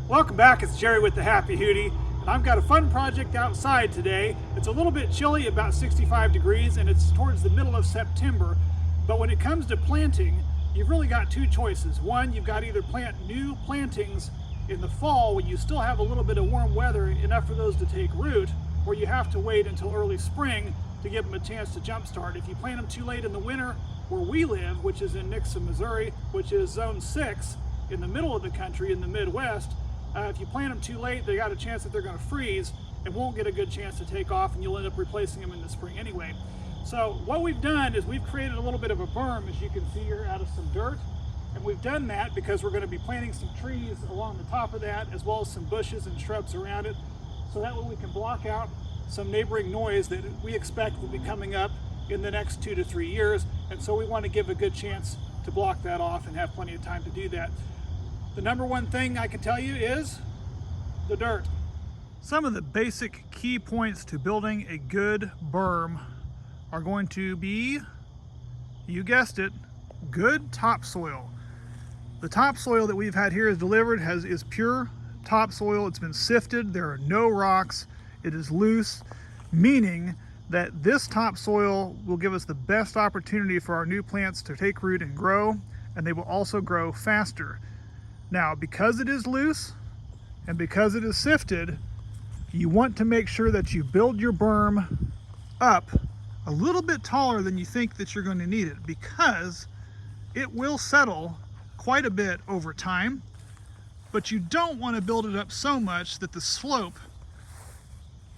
Welcome back, it's Jerry with the Happy Hootie, and I've got a fun project outside today. It's a little bit chilly, about 65 degrees, and it's towards the middle of September. But when it comes to planting, you've really got two choices. One, you've got to either plant new plantings in the fall when you still have a little bit of warm weather, enough for those to take root, or you have to wait until early spring to give them a chance to jumpstart. If you plant them too late in the winter, where we live, which is in Nixon, Missouri, which is zone 6 in the middle of the country in the Midwest, if you plant them too late, they got a chance that they're going to freeze and won't get a good chance to take off, and you'll end up replacing them in the spring anyway. So what we've done is we've created a little bit of a berm, as you can see here, out of some dirt. And we've done that because we're going to be planting some trees along the top of that, as well as some bushes and shrubs around it. So that way we can block out some neighboring noise that we expect will be coming up in the next 2 to 3 years. And so we want to give a good chance to block that off and have plenty of time to do that. The number one thing I can tell you is the dirt. Some of the basic key points to building a good berm are going to be, you guessed it, good topsoil. The topsoil that we've had here is delivered is pure topsoil. It's been sifted. There are no rocks. It is loose, meaning that this topsoil will give us the best opportunity for our new plants to take root and grow, and they will also grow faster. Now, because it is loose and because it is sifted, you want to make sure that you build your berm up a little bit taller than you think that you're going to need it, because it will settle quite a bit over time, but you don't want to build it up so much that the slope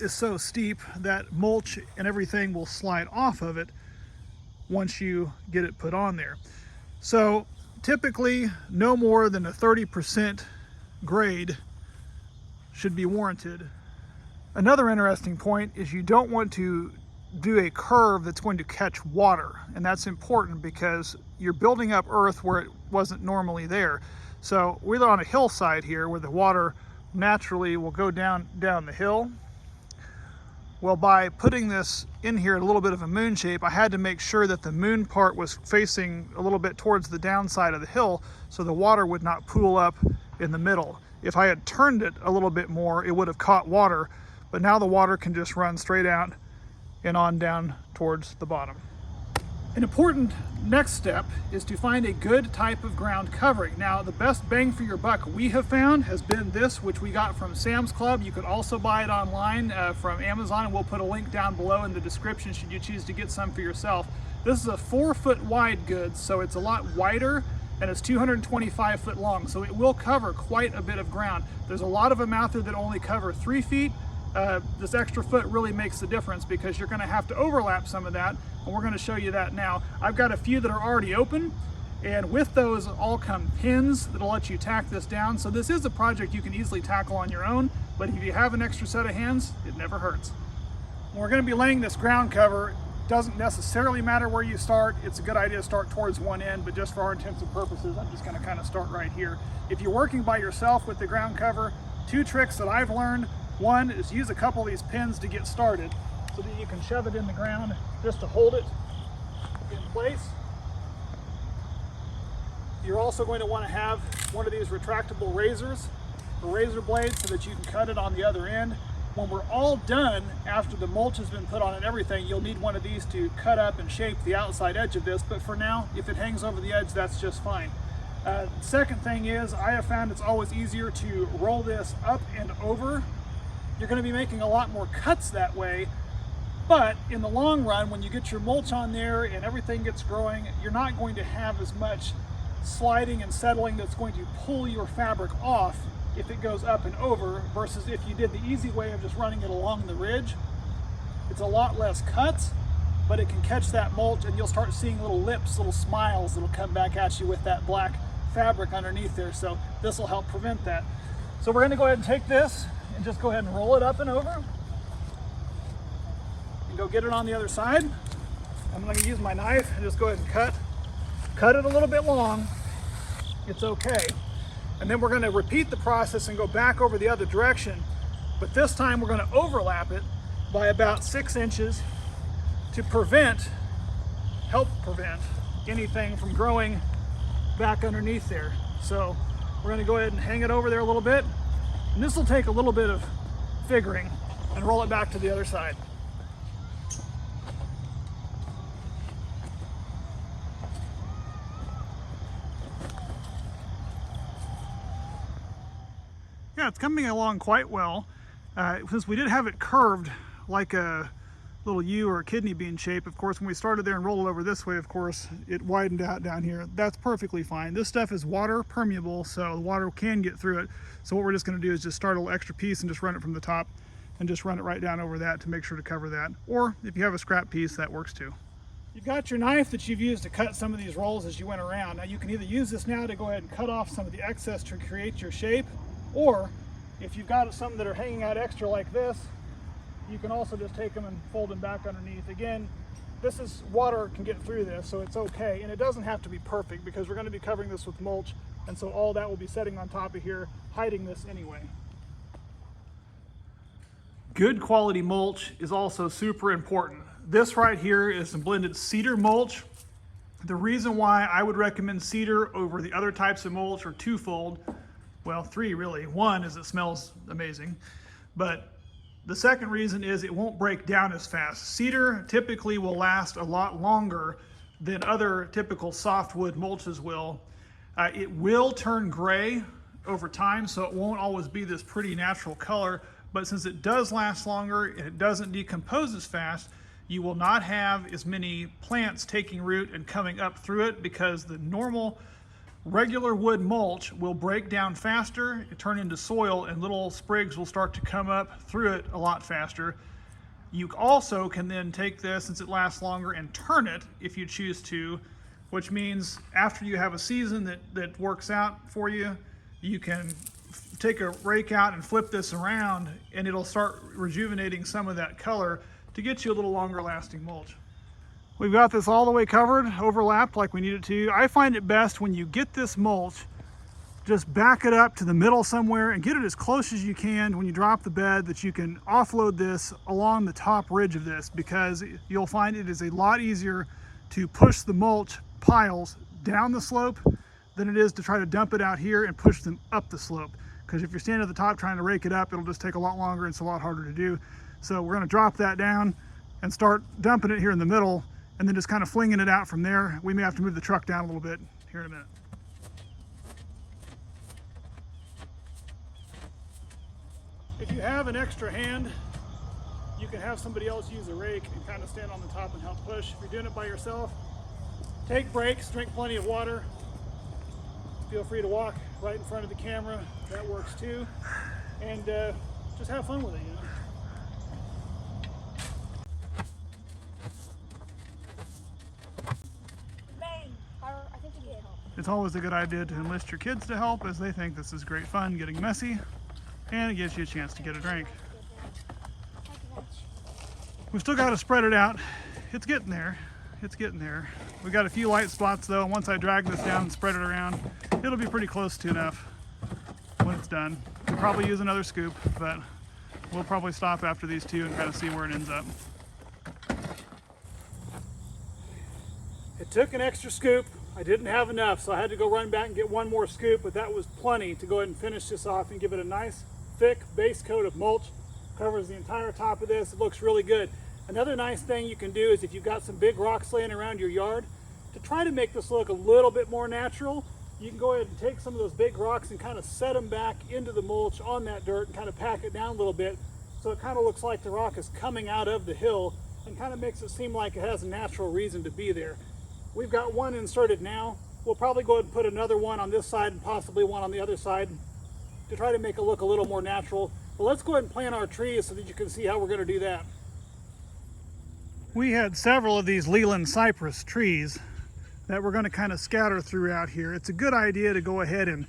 is so steep that mulch and everything will slide off of it once you get it put on there. So typically no more than a 30% grade should be warranted. Another interesting point is you don't want to do a curve that's going to catch water, and that's important because you're building up earth where it wasn't normally there. So we're on a hillside here where the water naturally will go down the hill. Well, by putting this in here at a little bit of a moon shape, I had to make sure that the moon part was facing a little bit towards the downside of the hill so the water would not pool up in the middle. If I had turned it a little bit more, it would have caught water, but now the water can just run straight out and on down towards the bottom. An important next step is to find a good type of ground covering. Now, the best bang for your buck we have found has been this, which we got from Sam's Club. You could also buy it online from Amazon, and we'll put a link down below in the description should you choose to get some for yourself. This is a 4-foot wide good, so it's a lot wider, and it's 225 foot long, so it will cover quite a bit of ground. There's a lot of them out there that only cover 3 feet. This extra foot really makes the difference because you're going to have to overlap some of that, and we're going to show you that now. I've got a few that are already open, and with those all come pins that'll let you tack this down. So this is a project you can easily tackle on your own, but if you have an extra set of hands, it never hurts. When we're going to be laying this ground cover, it doesn't necessarily matter where you start. It's a good idea to start towards one end, but just for our intents and purposes, I'm just going to kind of start right here. If you're working by yourself with the ground cover, 2 tricks that I've learned. One is use a couple of these pins to get started so that you can shove it in the ground just to hold it in place. You're also going to want to have one of these retractable razors or razor blades so that you can cut it on the other end. When we're all done, after the mulch has been put on and everything, you'll need one of these to cut up and shape the outside edge of this, but for now, if it hangs over the edge, that's just fine. Second thing is, I have found it's always easier to roll this up and over. You're going to be making a lot more cuts that way, but in the long run, when you get your mulch on there and everything gets growing, you're not going to have as much sliding and settling that's going to pull your fabric off if it goes up and over, versus if you did the easy way of just running it along the ridge. It's a lot less cuts, but it can catch that mulch, and you'll start seeing little lips, little smiles that'll come back at you with that black fabric underneath there. So this will help prevent that. So we're going to go ahead and take this and just go ahead and roll it up and over and go get it on the other side. I'm going to use my knife and just go ahead and cut it a little bit long. It's okay. And then we're going to repeat the process and go back over the other direction, but this time we're going to overlap it by about 6 inches to help prevent anything from growing back underneath there. So we're going to go ahead and hang it over there a little bit, And this will take a little bit of figuring and roll it back to the other side. Yeah, it's coming along quite well. Since we did have it curved like a little U or a kidney bean shape, of course, when we started there and rolled it over this way, of course, it widened out down here. That's perfectly fine. This stuff is water permeable, so the water can get through it. So what we're just gonna do is just start a little extra piece and just run it from the top and just run it right down over that to make sure to cover that. Or if you have a scrap piece, that works too. You've got your knife that you've used to cut some of these rolls as you went around. Now you can either use this now to go ahead and cut off some of the excess to create your shape, or if you've got some that are hanging out extra like this, you can also just take them and fold them back underneath. Again, this is water can get through this, so it's okay. And it doesn't have to be perfect because we're going to be covering this with mulch, and so all that will be setting on top of here, hiding this anyway. Good quality mulch is also super important. This right here is some blended cedar mulch. The reason why I would recommend cedar over the other types of mulch are twofold. Well, three really. One is it smells amazing, but the second reason is it won't break down as fast. Cedar typically will last a lot longer than other typical softwood mulches will. It will turn gray over time, so it won't always be this pretty natural color, but since it does last longer and it doesn't decompose as fast, you will not have as many plants taking root and coming up through it, because the normal regular wood mulch will break down faster, turn into soil, and little sprigs will start to come up through it a lot faster. You also can then take this, since it lasts longer, and turn it if you choose to, which means after you have a season that works out for you, you can take a rake out and flip this around, and it'll start rejuvenating some of that color to get you a little longer lasting mulch. We've got this all the way covered, overlapped like we need it to. I find it best when you get this mulch, just back it up to the middle somewhere and get it as close as you can when you drop the bed, that you can offload this along the top ridge of this, because you'll find it is a lot easier to push the mulch piles down the slope than it is to try to dump it out here and push them up the slope. Because if you're standing at the top trying to rake it up, it'll just take a lot longer and it's a lot harder to do. So we're gonna drop that down and start dumping it here in the middle, and then just kind of flinging it out from there. We may have to move the truck down a little bit here in a minute. If you have an extra hand, you can have somebody else use a rake and kind of stand on the top and help push. If you're doing it by yourself, take breaks, drink plenty of water. Feel free to walk right in front of the camera. That works too. And just have fun with it, you know. It's always a good idea to enlist your kids to help, as they think this is great fun getting messy, and it gives you a chance to get a drink. We've still got to spread it out. It's getting there. It's getting there. We've got a few light spots though, and once I drag this down and spread it around, it'll be pretty close to enough when it's done. We'll probably use another scoop, but we'll probably stop after these two and kind of see where it ends up. It took an extra scoop. I didn't have enough, so I had to go run back and get one more scoop, but that was plenty to go ahead and finish this off and give it a nice thick base coat of mulch. Covers the entire top of this. It looks really good. Another nice thing you can do is, if you've got some big rocks laying around your yard, to try to make this look a little bit more natural, you can go ahead and take some of those big rocks and kind of set them back into the mulch on that dirt and kind of pack it down a little bit, so it kind of looks like the rock is coming out of the hill and kind of makes it seem like it has a natural reason to be there. We've got one inserted now. We'll probably go ahead and put another one on this side and possibly one on the other side to try to make it look a little more natural. But let's go ahead and plant our trees so that you can see how we're going to do that. We had several of these Leland cypress trees that we're going to kind of scatter throughout here. It's a good idea to go ahead and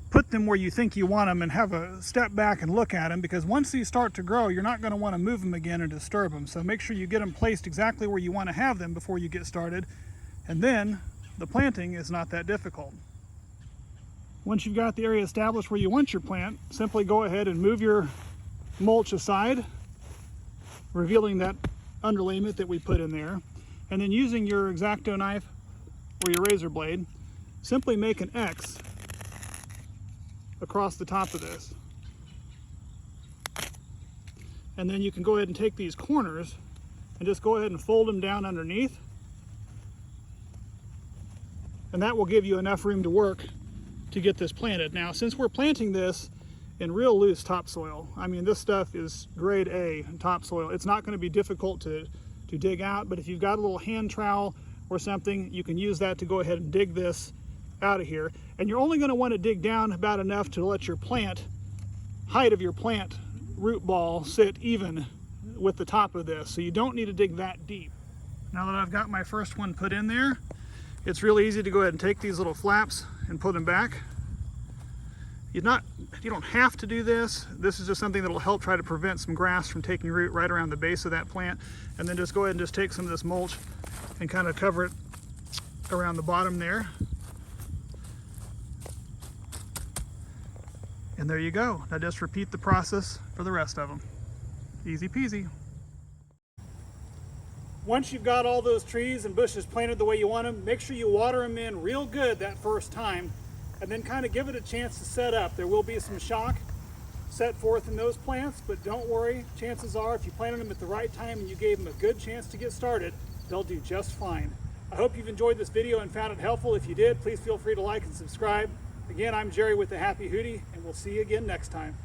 put them where you think you want them and have a step back and look at them, because once these start to grow, you're not going to want to move them again or disturb them. So make sure you get them placed exactly where you want to have them before you get started. And then the planting is not that difficult. Once you've got the area established where you want your plant, simply go ahead and move your mulch aside, revealing that underlayment that we put in there. And then using your X-Acto knife or your razor blade, simply make an X across the top of this. And then you can go ahead and take these corners and just go ahead and fold them down underneath. And that will give you enough room to work to get this planted. Now, since we're planting this in real loose topsoil, I mean, this stuff is grade A topsoil. It's not going to be difficult to dig out, but if you've got a little hand trowel or something, you can use that to go ahead and dig this out of here. And you're only going to want to dig down about enough to let your height of your plant root ball sit even with the top of this. So you don't need to dig that deep. Now that I've got my first one put in there, it's really easy to go ahead and take these little flaps and put them back. You don't have to do this. This is just something that'll help try to prevent some grass from taking root right around the base of that plant. And then just go ahead and just take some of this mulch and kind of cover it around the bottom there. And there you go. Now just repeat the process for the rest of them. Easy peasy. Once you've got all those trees and bushes planted the way you want them, make sure you water them in real good that first time, and then kind of give it a chance to set up. There will be some shock set forth in those plants, but don't worry. Chances are, if you planted them at the right time and you gave them a good chance to get started, they'll do just fine. I hope you've enjoyed this video and found it helpful. If you did, please feel free to like and subscribe. Again, I'm Jerry with the Happy Hootie, and we'll see you again next time.